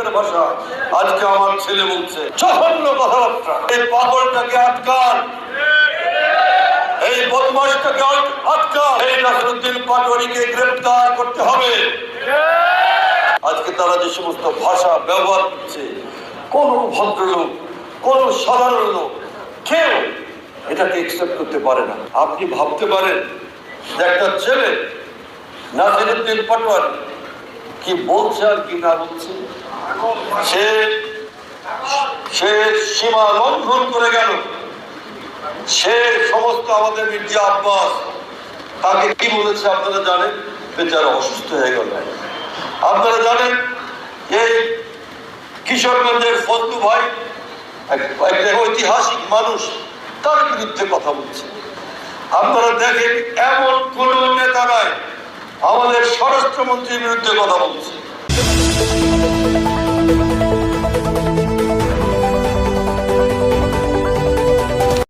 ষড়যন্ত্রের ভাষা। আজকে আমার ছেলে বলছে জঘন্য কথাবার্তা। এই পাগলটাকে আটকান, এই বদমাশটাকে আটকান, এই নাসিরউদ্দিন পাটোয়ারিকে গ্রেফতার করতে হবে। আজকে তারা যে সমস্ত ভাষা ব্যবহার করছে, কোন ভদ্রলোক, কোন সাধারণ লোক কেউ এটাকে একসেপ্ট করতে পারে না। আপনি ভাবতে পারেন যে একটা ছেলে নাসিরউদ্দিন পাটোয়ারি কি বলছে আর কি না বলছে, সে সীমা লঙ্ঘন করে গেল। সে সমস্ত আমাদের মির্জা আব্বাস তাকে কি বলেছে আপনারা জানেন? বেচারা অসুস্থ হয়ে গেল। আপনারা জানেন এই কিশোরগঞ্জের ফজলু ভাই একটা ঐতিহাসিক মানুষ, তার বিরুদ্ধে কথা বলছে। আপনারা দেখেন এমন কোন নেতা নাই আমাদের স্বরাষ্ট্রমন্ত্রীর বিরুদ্ধে কথা বলছে।